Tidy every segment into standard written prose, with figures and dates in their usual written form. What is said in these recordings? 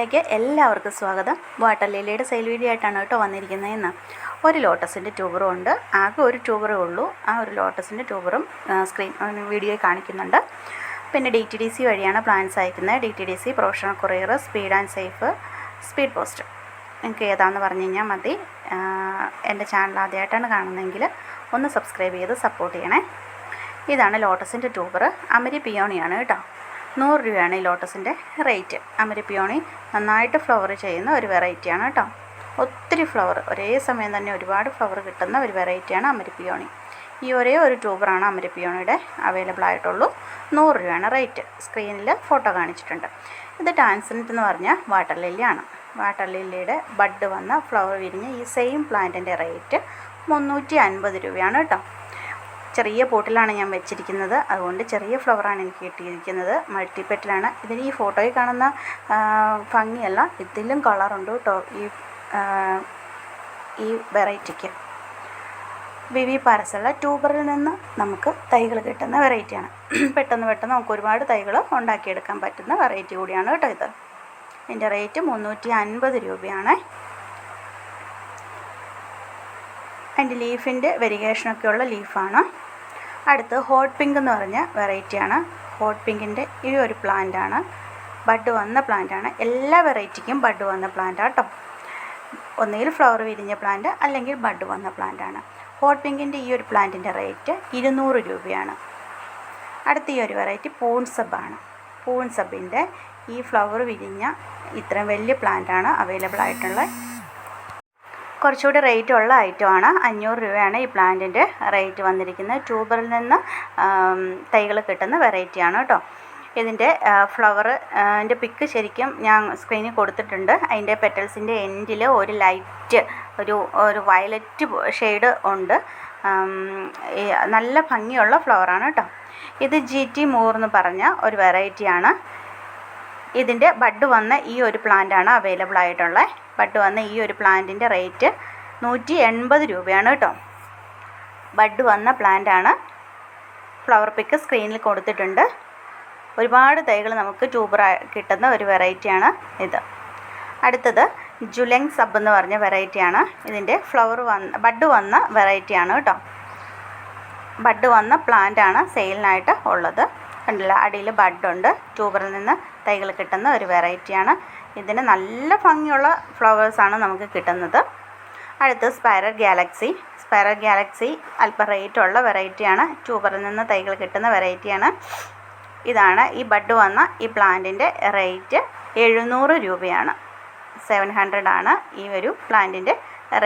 ചാനലിലേക്ക് എല്ലാവർക്കും സ്വാഗതം. വാട്ടർ ലില്ലിയുടെ സെയിൽ വീഡിയോ ആയിട്ടാണ് കേട്ടോ വന്നിരിക്കുന്നത്. ഇന്ന് ഒരു ലോട്ടസിൻ്റെ ട്യൂബറും ഉണ്ട്. ആകെ ഒരു ട്യൂബറേ ഉള്ളൂ. ആ ഒരു ലോട്ടസിൻ്റെ ട്യൂബറും വീഡിയോയിൽ കാണിക്കുന്നുണ്ട്. പിന്നെ DTDC വഴിയാണ് പ്ലാൻസ് അയക്കുന്നത്. DTDC, professional courier, speed and safe, speed post. നിങ്ങൾക്ക് ഏതാണെന്ന് പറഞ്ഞു കഴിഞ്ഞാൽ മതി. എൻ്റെ ചാനൽ ആദ്യമായിട്ടാണ് കാണുന്നതെങ്കിൽ ഒന്ന് സബ്സ്ക്രൈബ് ചെയ്ത് സപ്പോർട്ട് ചെയ്യണേ. ഇതാണ് ലോട്ടസിൻ്റെ ട്യൂബർ. അമരി പിയോണിയാണ് കേട്ടോ. 100 രൂപയാണ് ഈ ലോട്ടസിൻ്റെ റേറ്റ്. അമരി പിയോണി നന്നായിട്ട് ഫ്ലവർ ചെയ്യുന്ന ഒരു വെറൈറ്റിയാണ് കേട്ടോ. ഒത്തിരി ഫ്ലവർ, ഒരേ സമയം തന്നെ ഒരുപാട് ഫ്ലവർ കിട്ടുന്ന ഒരു വെറൈറ്റിയാണ് അമരി പിയോണി. ഈ ഒരേ ഒരു ട്യൂബറാണ് അമരി പിയോണിയുടെ അവൈലബിൾ ആയിട്ടുള്ളൂ. 100 രൂപയാണ് റേറ്റ്. സ്ക്രീനിൽ ഫോട്ടോ കാണിച്ചിട്ടുണ്ട്. ഇത് ടാൻസൻറ്റ് എന്ന് പറഞ്ഞാൽ വാട്ടർ ലില്ലിയാണ്. വാട്ടർ ലില്ലിയുടെ ബഡ് വന്ന ഫ്ലവർ വിരിഞ്ഞ് ഈ സെയിം പ്ലാന്റിൻ്റെ റേറ്റ് 350 രൂപയാണ് കേട്ടോ. ചെറിയ പോട്ടിലാണ് ഞാൻ വെച്ചിരിക്കുന്നത്, അതുകൊണ്ട് ചെറിയ ഫ്ലവറാണ് എനിക്ക് കിട്ടിയിരിക്കുന്നത്. മൾട്ടിപ്പെറ്റിലാണ്. ഇതിന് ഈ ഫോട്ടോയിൽ കാണുന്ന ഭംഗിയല്ല, ഇതിലും കളറുണ്ട് കേട്ടോ ഈ വെറൈറ്റിക്ക്. വിവി പാരസുള്ള ട്യൂബറിൽ നിന്ന് നമുക്ക് തൈകൾ കിട്ടുന്ന വെറൈറ്റിയാണ്. പെട്ടെന്ന് നമുക്ക് ഒരുപാട് തൈകൾ ഉണ്ടാക്കിയെടുക്കാൻ പറ്റുന്ന വെറൈറ്റി കൂടിയാണ് കേട്ടോ ഇത്. ഇതിൻ്റെ റേറ്റ് 350 രൂപയാണ്. അതിൻ്റെ ലീഫിൻ്റെ വെരിഗേഷനൊക്കെയുള്ള ലീഫാണ്. അടുത്ത് ഹോട്ട് പിങ്ക് എന്ന് പറഞ്ഞ വെറൈറ്റിയാണ്. ഹോട്ട് പിങ്കിൻ്റെ ഈ ഒരു പ്ലാന്റാണ്. ബഡ് വന്ന പ്ലാന്റാണ്. എല്ലാ വെറൈറ്റിക്കും ബഡ് വന്ന പ്ലാന്റാണ് കേട്ടോ. ഒന്നുകിൽ ഫ്ലവർ വിരിഞ്ഞ പ്ലാന്റ് അല്ലെങ്കിൽ ബഡ് വന്ന പ്ലാന്റാണ്. ഹോട്ട് പിങ്കിൻ്റെ ഈ ഒരു പ്ലാന്റിൻ്റെ റേറ്റ് 200 രൂപയാണ്. അടുത്ത ഈ ഒരു വെറൈറ്റി പൂൺസബാണ്. പൂൺസബിൻ്റെ ഈ ഫ്ലവർ വിരിഞ്ഞ ഇത്രയും വലിയ പ്ലാന്റാണ് അവൈലബിൾ ആയിട്ടുള്ളത്. കുറച്ചുകൂടി റേറ്റ് ഉള്ള ഐറ്റമാണ്. 500 രൂപയാണ് ഈ പ്ലാന്റിൻ്റെ റേറ്റ് വന്നിരിക്കുന്നത്. ട്യൂബറിൽ നിന്ന് തൈകൾ കിട്ടുന്ന വെറൈറ്റിയാണ് കേട്ടോ. ഇതിൻ്റെ ഫ്ലവറിൻ്റെ പിക്ക് ശരിക്കും ഞാൻ സ്ക്രീനിൽ കൊടുത്തിട്ടുണ്ട്. അതിൻ്റെ പെറ്റൽസിൻ്റെ എൻഡിൽ ഒരു ലൈറ്റ് ഒരു വയലറ്റ് ഷെയ്ഡ് ഉണ്ട്. നല്ല ഭംഗിയുള്ള ഫ്ലവറാണ് കേട്ടോ. ഇത് GT മൂർ എന്ന് പറഞ്ഞ ഒരു വെറൈറ്റിയാണ്. ഇതിൻ്റെ ബഡ് വന്ന ഈ ഒരു പ്ലാന്റാണ് അവൈലബിൾ ആയിട്ടുള്ളത്. ബഡ് വന്ന ഈ ഒരു പ്ലാന്റിൻ്റെ റേറ്റ് 180 രൂപയാണ് കേട്ടോ. ബഡ് വന്ന പ്ലാന്റാണ്. ഫ്ലവർ പിക്ക് സ്ക്രീനിൽ കൊടുത്തിട്ടുണ്ട്. ഒരുപാട് തൈകൾ നമുക്ക് ട്യൂബർ കിട്ടുന്ന ഒരു വെറൈറ്റിയാണ് ഇത്. അടുത്തത് ജുലെങ് സബ് എന്ന് പറഞ്ഞ വെറൈറ്റിയാണ്. ഇതിൻ്റെ ബഡ് വന്ന വെറൈറ്റിയാണ് കേട്ടോ. ബഡ് വന്ന പ്ലാന്റാണ് സെയിലിനായിട്ട് ഉള്ളത്. കണ്ടില്ല, അടിയിൽ ബഡുണ്ട്. ട്യൂബറിൽ നിന്ന് തൈകൾ കിട്ടുന്ന ഒരു വെറൈറ്റിയാണ്. ഇതിന് നല്ല ഭംഗിയുള്ള ഫ്ലവേഴ്സാണ് നമുക്ക് കിട്ടുന്നത്. അടുത്ത് സ്പൈറൽ ഗാലക്സി അല്പം റേറ്റുള്ള വെറൈറ്റിയാണ്. ട്യൂബറിൽ നിന്ന് തൈകൾ കിട്ടുന്ന വെറൈറ്റിയാണ്. ഇതാണ് ഈ ബഡ് വന്ന ഈ പ്ലാന്റിൻ്റെ റേറ്റ് 700 രൂപയാണ്. 700 ആണ് ഈ ഒരു പ്ലാന്റിൻ്റെ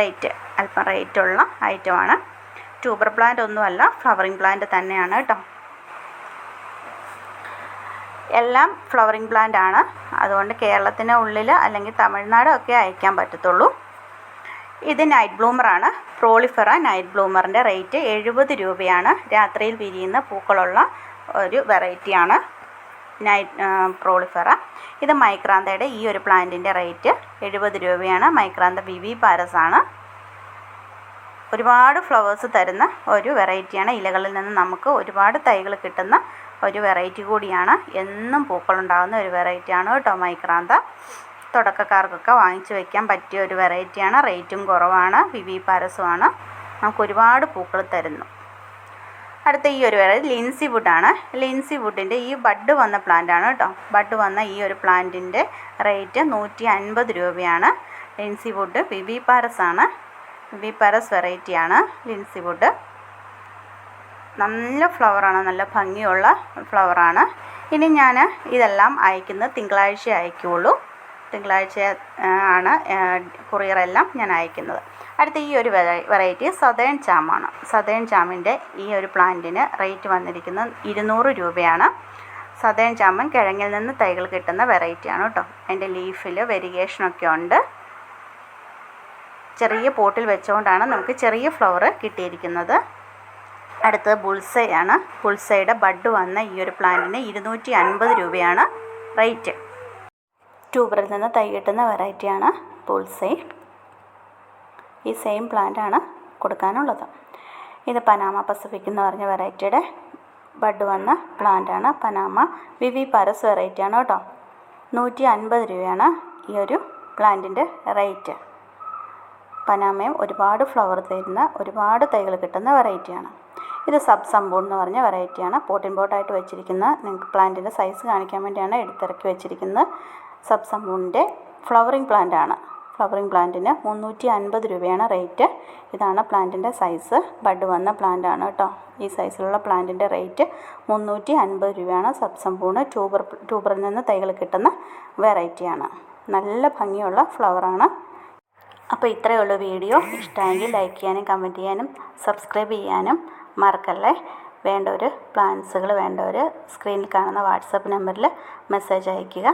റേറ്റ്. അല്പം റേറ്റുള്ള ഐറ്റമാണ്. ട്യൂബർ പ്ലാന്റ് ഒന്നുമല്ല, ഫ്ലവറിങ് പ്ലാന്റ് തന്നെയാണ് കേട്ടോ. എല്ലാം ഫ്ലവറിങ് പ്ലാന്റ് ആണ്. അതുകൊണ്ട് കേരളത്തിന് ഉള്ളിൽ അല്ലെങ്കിൽ തമിഴ്നാട് ഒക്കെ അയക്കാൻ പറ്റത്തുള്ളൂ. ഇത് നൈറ്റ് ബ്ലൂമറാണ്. പ്രോളിഫെറ നൈറ്റ് ബ്ലൂമറിൻ്റെ റേറ്റ് 70 രൂപയാണ്. രാത്രിയിൽ വിരിയുന്ന പൂക്കളുള്ള ഒരു വെറൈറ്റിയാണ് പ്രോളിഫെറ. ഇത് മൈക്രാന്തയുടെ ഈ ഒരു പ്ലാന്റിൻ്റെ റേറ്റ് 70 രൂപയാണ്. മൈക്രാന്ത വിവി പാരസ് ആണ്. ഒരുപാട് ഫ്ലവേഴ്സ് തരുന്ന ഒരു വെറൈറ്റിയാണ്. ഇലകളിൽ നിന്ന് നമുക്ക് ഒരുപാട് തൈകൾ കിട്ടുന്ന ഒരു വെറൈറ്റി കൂടിയാണ്. എന്നും പൂക്കളുണ്ടാകുന്ന ഒരു വെറൈറ്റിയാണ് കേട്ടോ മൈക്രാന്ത. തുടക്കക്കാർക്കൊക്കെ വാങ്ങിച്ചു വയ്ക്കാൻ പറ്റിയ ഒരു വെറൈറ്റിയാണ്. റേറ്റും കുറവാണ്. വിവി പാരസുമാണ്. നമുക്ക് ഒരുപാട് പൂക്കൾ തരുന്നു. അടുത്ത ഈ ഒരു വെറൈറ്റി ലിൻസി വുഡാണ്. ലിൻസി വുഡിൻ്റെ ഈ ബഡ് വന്ന പ്ലാന്റാണ് കേട്ടോ. ബഡ് വന്ന ഈ ഒരു പ്ലാന്റിൻ്റെ റേറ്റ് 150 രൂപയാണ്. ലിൻസി വുഡ് വിവി പാരസ് ആണ്. വിവി പാരസ് വെറൈറ്റിയാണ് ലിൻസി വുഡ്. നല്ല ഫ്ലവറാണ്, നല്ല ഭംഗിയുള്ള ഫ്ലവറാണ്. ഇനി ഞാൻ ഇതെല്ലാം അയക്കുന്നത് തിങ്കളാഴ്ച അയക്കുകയുള്ളൂ. തിങ്കളാഴ്ച ആണ് കൊറിയറെല്ലാം ഞാൻ അയക്കുന്നത്. അടുത്ത ഈ ഒരു വെറൈറ്റി സതേൺ ചാമാണ്. സതേൺ ചാമിൻ്റെ ഈ ഒരു പ്ലാന്റിന് റേറ്റ് വന്നിരിക്കുന്നത് 200 രൂപയാണ്. സതേൺ ചാമൻ കിഴങ്ങിൽ നിന്ന് തൈകൾ കിട്ടുന്ന വെറൈറ്റിയാണ് കേട്ടോ. അതിൻ്റെ ലീഫിൽ വെരിഗേഷനൊക്കെ ഉണ്ട്. ചെറിയ പോട്ടിൽ വെച്ചുകൊണ്ടാണ് നമുക്ക് ചെറിയ ഫ്ലവർ കിട്ടിയിരിക്കുന്നത്. അടുത്തത് ബുൾസൈ ആണ്. ബുൾസൈയുടെ ബഡ് വന്ന ഈ ഒരു പ്ലാന്റിന് 250 രൂപയാണ് റേറ്റ്. ട്യൂബറിൽ നിന്ന് തൈ കിട്ടുന്ന വെറൈറ്റിയാണ് ബുൾസൈ. ഈ സെയിം പ്ലാന്റാണ് കൊടുക്കാനുള്ളത്. ഇത് പനാമ പസഫിക് എന്ന് പറഞ്ഞ വെറൈറ്റിയുടെ ബഡ് വന്ന പ്ലാന്റാണ്. പനാമ വിവി പാരസ് വെറൈറ്റിയാണ് കേട്ടോ. 150 രൂപയാണ് ഈ ഒരു പ്ലാന്റിൻ്റെ റേറ്റ്. പനാമയം ഒരുപാട് ഫ്ലവർ തരുന്ന ഒരുപാട് തൈകൾ കിട്ടുന്ന വെറൈറ്റിയാണ്. ഇത് സബ് സമ്പൂൺ എന്ന് പറഞ്ഞ വെറൈറ്റിയാണ്. പോട്ടിൻ പോട്ടായിട്ട് വെച്ചിരിക്കുന്ന, നിങ്ങൾക്ക് പ്ലാന്റിൻ്റെ സൈസ് കാണിക്കാൻ വേണ്ടിയാണ് എടുത്തിറക്കി വെച്ചിരിക്കുന്നത്. സബ് സമ്പൂണിൻ്റെ ഫ്ലവറിങ് പ്ലാന്റാണ്. ഫ്ലവറിങ് പ്ലാന്റിന് 350 രൂപയാണ് റേറ്റ്. ഇതാണ് പ്ലാന്റിൻ്റെ സൈസ്. ബഡ് വന്ന പ്ലാന്റാണ് കേട്ടോ. ഈ സൈസിലുള്ള പ്ലാന്റിൻ്റെ റേറ്റ് 350 രൂപയാണ്. സബ് സമ്പൂണ് ട്യൂബറിൽ നിന്ന് തൈകൾ കിട്ടുന്ന വെറൈറ്റിയാണ്. നല്ല ഭംഗിയുള്ള ഫ്ലവറാണ്. അപ്പോൾ ഇത്രയേ ഉള്ളൂ വീഡിയോ. ഇഷ്ടമെങ്കിൽ ലൈക്ക് ചെയ്യാനും കമൻറ്റ് ചെയ്യാനും സബ്സ്ക്രൈബ് ചെയ്യാനും മറക്കല്ലേ. വേണ്ടവർ പ്ലാൻസുകൾ വേണ്ടവർ സ്ക്രീനിൽ കാണുന്ന വാട്സപ്പ് നമ്പറിൽ മെസ്സേജ് അയയ്ക്കുക.